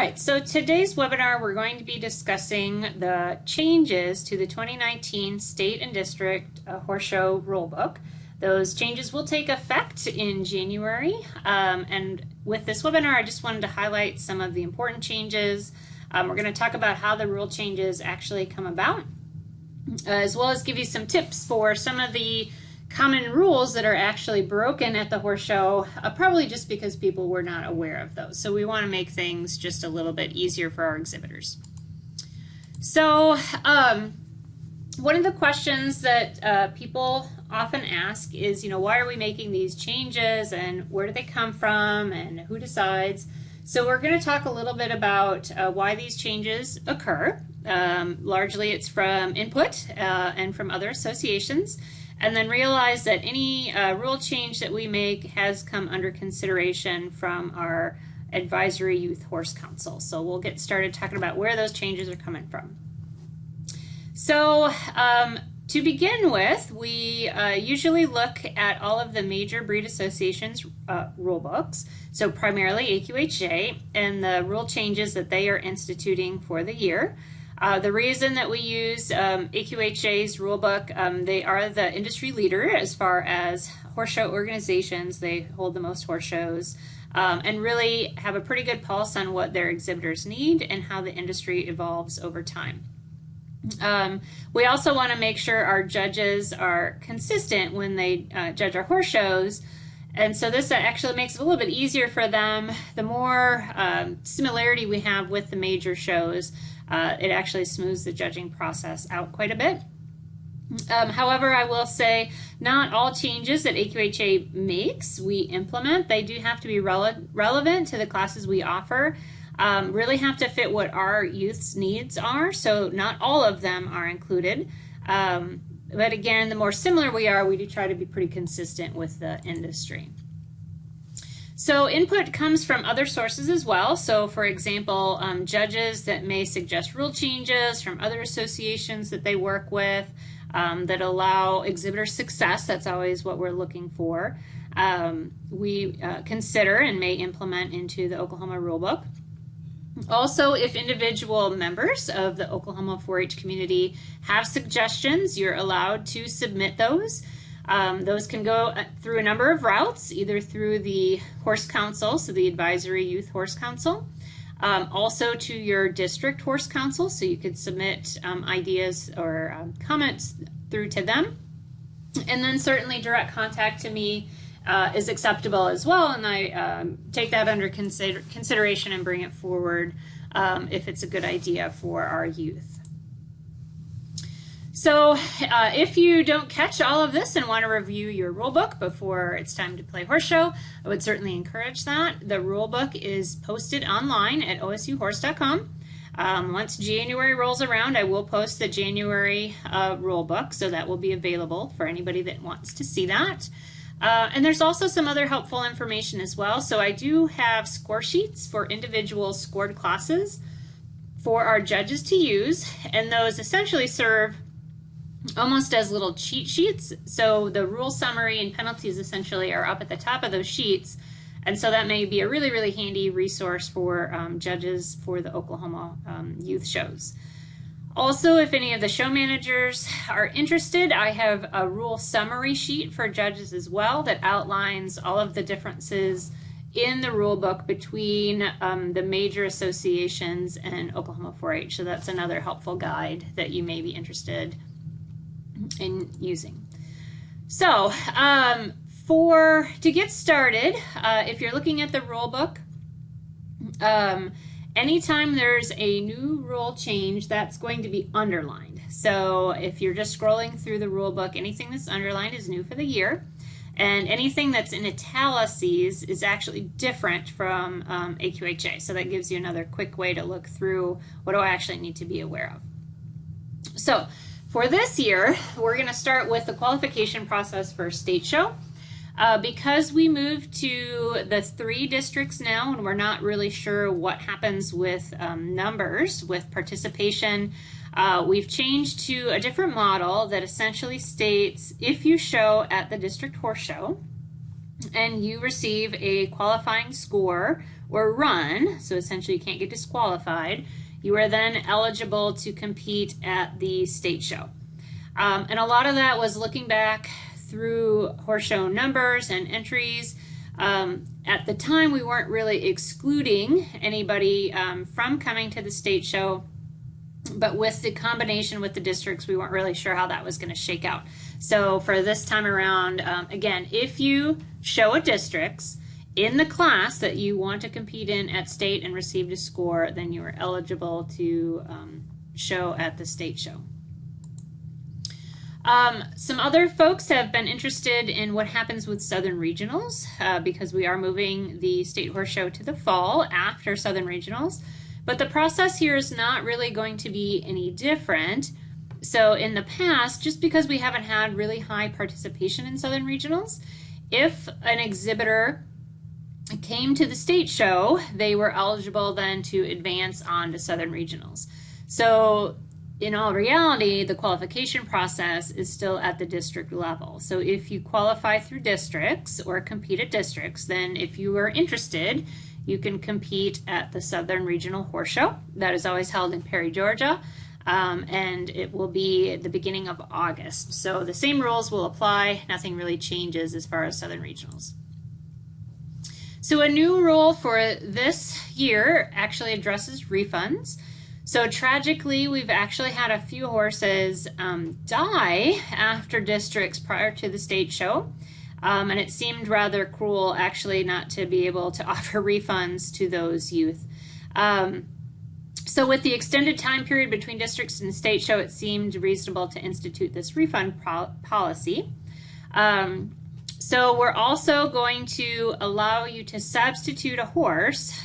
right, so today's webinar, we're going to be discussing the changes to the 2019 State and District Horse Show Rulebook. Those changes will take effect in January, and with this webinar, I just wanted to highlight some of the important changes. We're going to talk about how the rule changes actually come about, as well as give you some tips for some of the common rules that are actually broken at the horse show, probably just because people were not aware of those. So we want to make things just a little bit easier for our exhibitors. So one of the questions that people often ask is, why are we making these changes and where do they come from and who decides? So we're going to talk a little bit about why these changes occur. Largely it's from input and from other associations. And then realize that any rule change that we make has come under consideration from our Advisory Youth Horse Council. So we'll get started talking about where those changes are coming from. So to begin with, we usually look at all of the major breed associations rule books, so primarily AQHA, and the rule changes that they are instituting for the year. The reason that we use AQHA's rulebook, they are the industry leader as far as horse show organizations. They hold the most horse shows and really have a pretty good pulse on what their exhibitors need and how the industry evolves over time. We also want to make sure our judges are consistent when they judge our horse shows. And so this actually makes it a little bit easier for them. The more similarity we have with the major shows, it actually smooths the judging process out quite a bit. However, I will say not all changes that AQHA makes we implement. They do have to be relevant to the classes we offer, really have to fit what our youth's needs are, so not all of them are included. But again, the more similar we are, we do try to be pretty consistent with the industry. So input comes from other sources as well. So for example, judges that may suggest rule changes from other associations that they work with that allow exhibitor success. That's always what we're looking for. We consider and may implement into the Oklahoma Rulebook. Also, if individual members of the Oklahoma 4-H community have suggestions, you're allowed to submit those. Those can go through a number of routes, either through the Horse Council, so the Advisory Youth Horse Council, also to your district horse council, so you could submit ideas or comments through to them. And then certainly direct contact to me is acceptable as well, and I take that under consideration and bring it forward if it's a good idea for our youth. So if you don't catch all of this and want to review your rulebook before it's time to play horse show, I would certainly encourage that. The rulebook is posted online at osuhorse.com. Once January rolls around, I will post the January rulebook, so that will be available for anybody that wants to see that. And there's also some other helpful information as well. So I do have score sheets for individual scored classes for our judges to use, and those essentially serve almost as little cheat sheets. So the rule summary and penalties essentially are up at the top of those sheets, and so that may be a really, really handy resource for judges for the Oklahoma youth shows. Also, if any of the show managers are interested, I have a rule summary sheet for judges as well that outlines all of the differences in the rule book between the major associations and Oklahoma 4-H. So that's another helpful guide that you may be interested in using. So to get started, if you're looking at the rule book, anytime there's a new rule change, that's going to be underlined. So if you're just scrolling through the rule book, anything that's underlined is new for the year, and anything that's in italices is actually different from AQHA. So that gives you another quick way to look through what do I actually need to be aware of. So for this year, we're going to start with the qualification process for state show. Because we moved to the 3 districts now, and we're not really sure what happens with numbers, with participation, we've changed to a different model that essentially states if you show at the district horse show and you receive a qualifying score or run, so essentially you can't get disqualified, you are then eligible to compete at the state show. And a lot of that was looking back through horse show numbers and entries. At the time, we weren't really excluding anybody from coming to the state show, but with the combination with the districts, we weren't really sure how that was going to shake out. So for this time around, again, if you show a districts in the class that you want to compete in at state and received a score, then you are eligible to show at the state show. Some other folks have been interested in what happens with Southern Regionals because we are moving the State Horse Show to the fall after Southern Regionals. But the process here is not really going to be any different. So in the past, just because we haven't had really high participation in Southern Regionals, if an exhibitor came to the state show, they were eligible then to advance on to Southern Regionals. So in all reality, the qualification process is still at the district level. So if you qualify through districts or compete at districts, then if you are interested, you can compete at the Southern Regional Horse Show. That is always held in Perry, Georgia, and it will be at the beginning of August. So the same rules will apply. Nothing really changes as far as Southern Regionals. So a new rule for this year actually addresses refunds. So tragically, we've actually had a few horses die after districts prior to the state show. And it seemed rather cruel actually not to be able to offer refunds to those youth. So with the extended time period between districts and the state show, it seemed reasonable to institute this refund policy. So we're also going to allow you to substitute a horse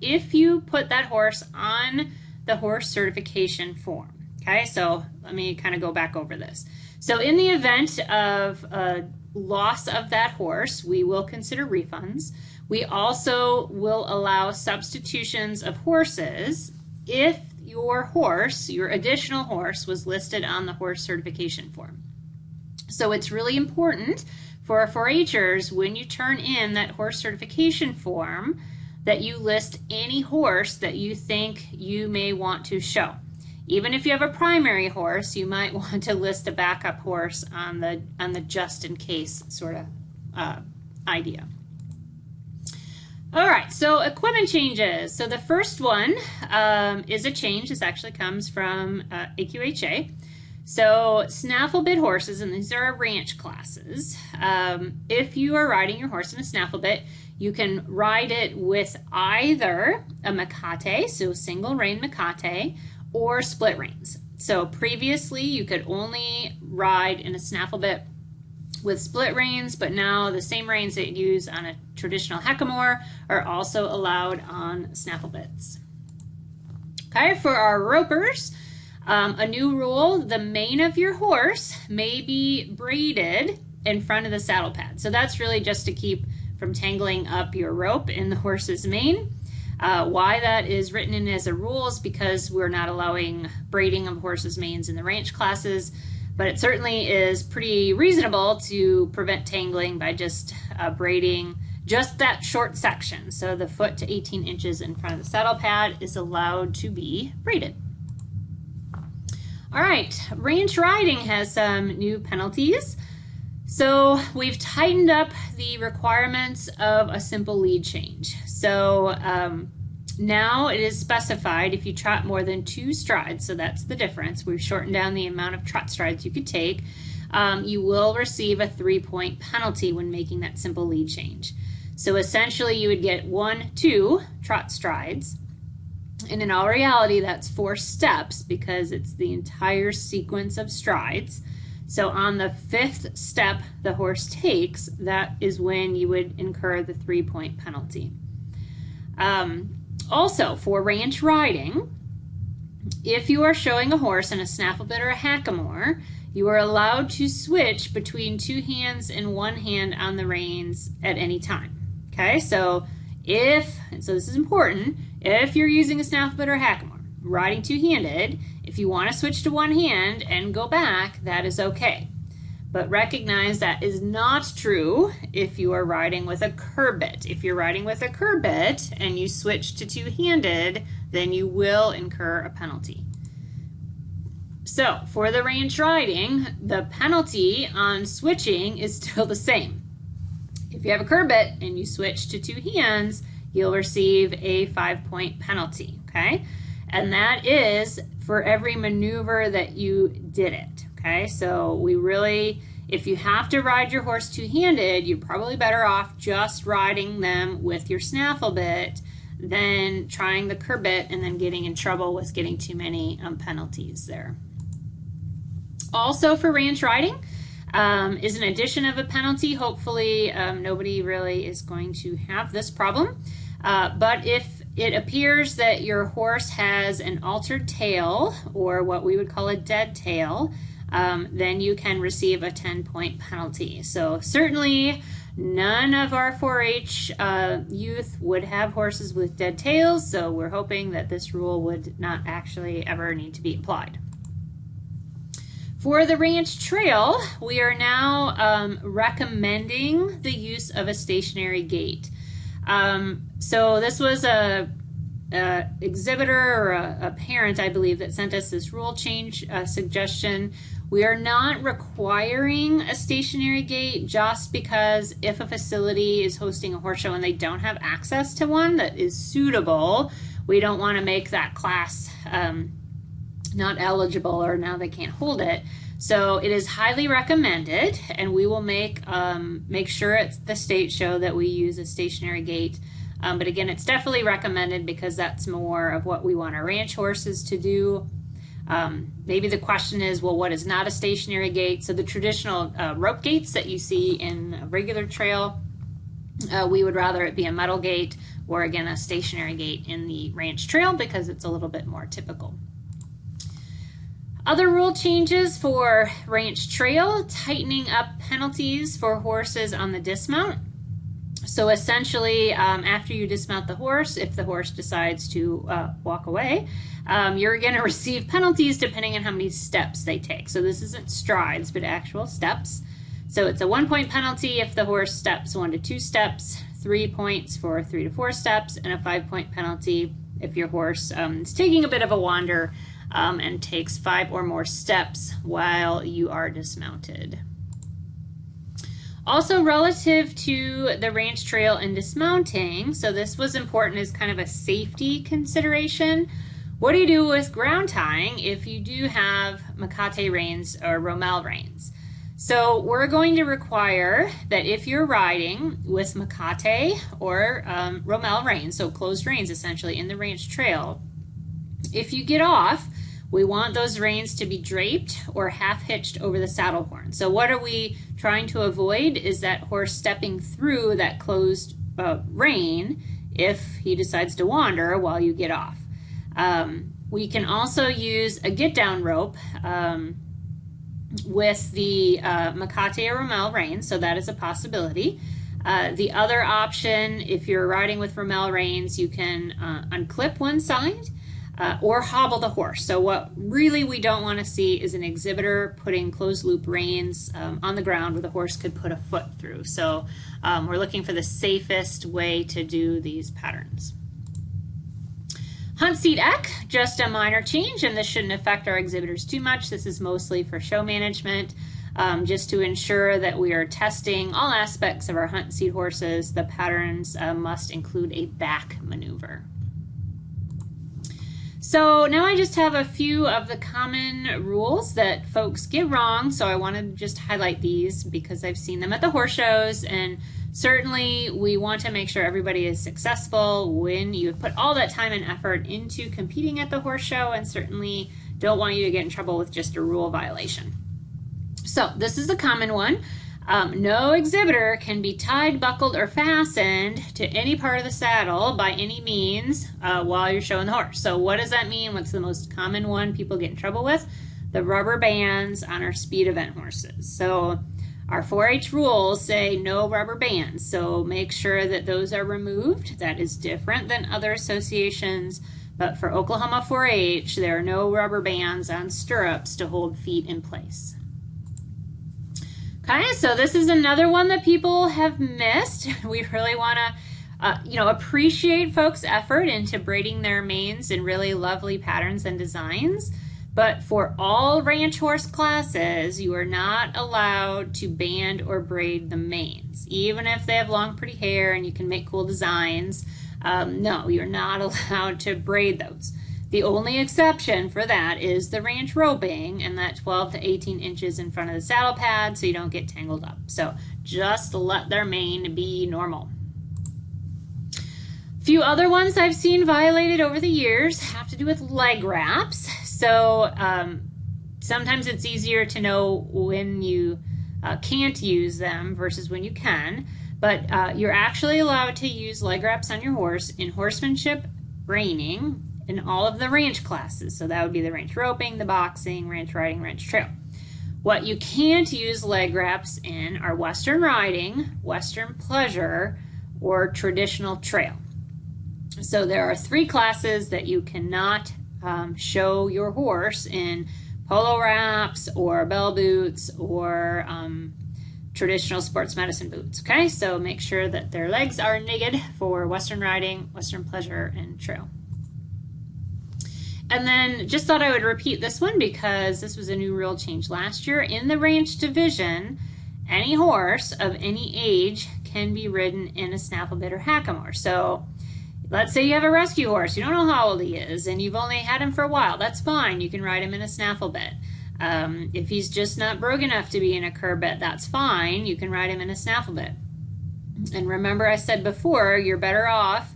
if you put that horse on the horse certification form. Okay, so let me kind of go back over this. So in the event of a loss of that horse, we will consider refunds. We also will allow substitutions of horses if your horse, your additional horse, was listed on the horse certification form. So it's really important for 4-Hers when you turn in that horse certification form that you list any horse that you think you may want to show. Even if you have a primary horse, you might want to list a backup horse on the just in case sort of idea. All right, so equipment changes. So the first one is a change. This actually comes from AQHA. So snaffle bit horses, and these are ranch classes. If you are riding your horse in a snaffle bit, you can ride it with either a Makate, so single rein Makate, or split reins. So previously you could only ride in a snaffle bit with split reins, but now the same reins that you use on a traditional hackamore are also allowed on snaffle bits. Okay, for our ropers, a new rule, the mane of your horse may be braided in front of the saddle pad. So that's really just to keep from tangling up your rope in the horse's mane. Why that is written in as a rule is because we're not allowing braiding of horses' manes in the ranch classes, but it certainly is pretty reasonable to prevent tangling by just braiding just that short section. So the foot to 18 inches in front of the saddle pad is allowed to be braided. All right, ranch riding has some new penalties. So we've tightened up the requirements of a simple lead change. So now it is specified if you trot more than 2 strides, so that's the difference. We've shortened down the amount of trot strides you could take. You will receive a 3-point penalty when making that simple lead change. So essentially you would get 1, 2 trot strides. And in all reality, that's 4 steps because it's the entire sequence of strides. So on the 5th step the horse takes, that is when you would incur the 3-point penalty. Also, for ranch riding, if you are showing a horse in a snaffle bit or a hackamore, you are allowed to switch between 2 hands and 1 hand on the reins at any time. Okay, so this is important, if you're using a snaffle bit or a hackamore, riding 2-handed, if you want to switch to 1 hand and go back, that is okay. But recognize that is not true if you are riding with a curb bit. If you're riding with a curb bit and you switch to two-handed, then you will incur a penalty. So for the ranch riding, the penalty on switching is still the same. If you have a curb bit and you switch to two hands, you'll receive a 5-point penalty, okay? And that is for every maneuver that you did it, okay? So we really, if you have to ride your horse two-handed, you're probably better off just riding them with your snaffle bit than trying the curb bit and then getting in trouble with getting too many penalties there. Also for ranch riding is an addition of a penalty. Hopefully nobody really is going to have this problem. But if it appears that your horse has an altered tail, or what we would call a dead tail, then you can receive a 10-point penalty. So certainly none of our 4-H youth would have horses with dead tails, so we're hoping that this rule would not actually ever need to be applied. For the ranch trail, we are now recommending the use of a stationary gait. So this was a exhibitor or a parent, I believe, that sent us this rule change suggestion. We are not requiring a stationary gait just because if a facility is hosting a horse show and they don't have access to one that is suitable, we don't want to make that class not eligible, or now they can't hold it. So it is highly recommended, and we will make sure at the state show that we use a stationary gait. But again, it's definitely recommended because that's more of what we want our ranch horses to do. Maybe the question is, well, what is not a stationary gait? So the traditional rope gaits that you see in a regular trail, we would rather it be a metal gait, or again, a stationary gait in the ranch trail because it's a little bit more typical. Other rule changes for ranch trail: tightening up penalties for horses on the dismount. So essentially, after you dismount the horse, if the horse decides to walk away, you're going to receive penalties depending on how many steps they take. So this isn't strides, but actual steps. So it's a 1-point penalty if the horse steps 1 to 2 steps, 3 points for 3 to 4 steps, and a 5-point penalty if your horse is taking a bit of a wander and takes 5 or more steps while you are dismounted. Also, relative to the ranch trail and dismounting, so this was important as kind of a safety consideration. What do you do with ground tying if you do have Makate reins or Rommel reins? So we're going to require that if you're riding with Makate or Rommel reins, so closed reins essentially in the ranch trail, if you get off, we want those reins to be draped or half hitched over the saddle horn. So what are we trying to avoid is that horse stepping through that closed rein if he decides to wander while you get off. We can also use a get down rope with the Makate or Rommel reins, so that is a possibility. The other option, if you're riding with Rommel reins, you can unclip one side or hobble the horse. So what really we don't want to see is an exhibitor putting closed loop reins on the ground where the horse could put a foot through. So we're looking for the safest way to do these patterns. Hunt seat eck, just a minor change, and this shouldn't affect our exhibitors too much. This is mostly for show management, just to ensure that we are testing all aspects of our hunt seat horses. The patterns must include a back maneuver. So now I just have a few of the common rules that folks get wrong, so I wanted to just highlight these because I've seen them at the horse shows, and certainly we want to make sure everybody is successful when you put all that time and effort into competing at the horse show, and certainly don't want you to get in trouble with just a rule violation. So this is a common one. No exhibitor can be tied, buckled, or fastened to any part of the saddle by any means while you're showing the horse. So what does that mean? What's the most common one people get in trouble with? The rubber bands on our speed event horses. So our 4-H rules say no rubber bands, so make sure that those are removed. That is different than other associations, but for Oklahoma 4-H, there are no rubber bands on stirrups to hold feet in place. Okay, so this is another one that people have missed. We really want to, appreciate folks' effort into braiding their manes in really lovely patterns and designs. But for all ranch horse classes, you are not allowed to band or braid the manes. Even if they have long, pretty hair and you can make cool designs, no, you're not allowed to braid those. The only exception for that is the ranch roping and that 12 to 18 inches in front of the saddle pad so you don't get tangled up. So just let their mane be normal. A few other ones I've seen violated over the years have to do with leg wraps. So sometimes it's easier to know when you can't use them versus when you can, but you're actually allowed to use leg wraps on your horse in horsemanship, reining, in all of the ranch classes. So that would be the ranch roping, the boxing, ranch riding, ranch trail. What you can't use leg wraps in are Western riding, Western pleasure, or traditional trail. So there are 3 classes that you cannot show your horse in: polo wraps or bell boots or traditional sports medicine boots. Okay, so make sure that their legs are naked for Western riding, Western pleasure, and trail. And then just thought I would repeat this one because this was a new rule change last year. In the ranch division, any horse of any age can be ridden in a snaffle bit or hackamore. So let's say you have a rescue horse, you don't know how old he is, and you've only had him for a while. That's fine, you can ride him in a snaffle bit. If he's just not broke enough to be in a curb bit, that's fine, you can ride him in a snaffle bit. And remember I said before, you're better off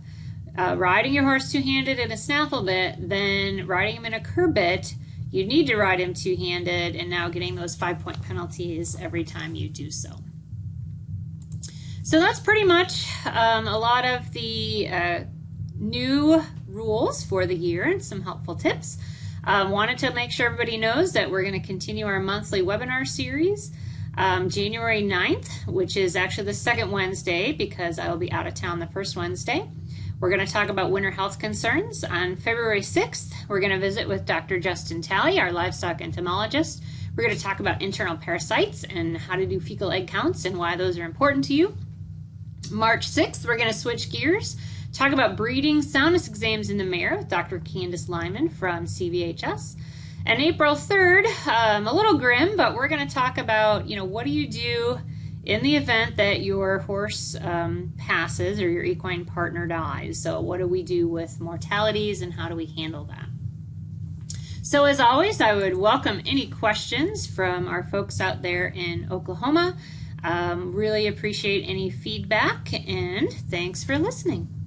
riding your horse two-handed in a snaffle bit than riding him in a curb bit. You need to ride him two-handed and now getting those 5-point penalties every time you do so. So that's pretty much a lot of the new rules for the year and some helpful tips. Wanted to make sure everybody knows that we're going to continue our monthly webinar series. January 9th, which is actually the second Wednesday because I will be out of town the first Wednesday. We're going to talk about winter health concerns. On February 6th, we're going to visit with Dr. Justin Talley, our livestock entomologist. We're going to talk about internal parasites and how to do fecal egg counts and why those are important to you. March 6th, we're going to switch gears, talk about breeding soundness exams in the mare with Dr. Candace Lyman from CVHS. And April 3rd, a little grim, but we're going to talk about, what do you do in the event that your horse passes or your equine partner dies. So what do we do with mortalities and how do we handle that? So as always, I would welcome any questions from our folks out there in Oklahoma. Really appreciate any feedback, and thanks for listening.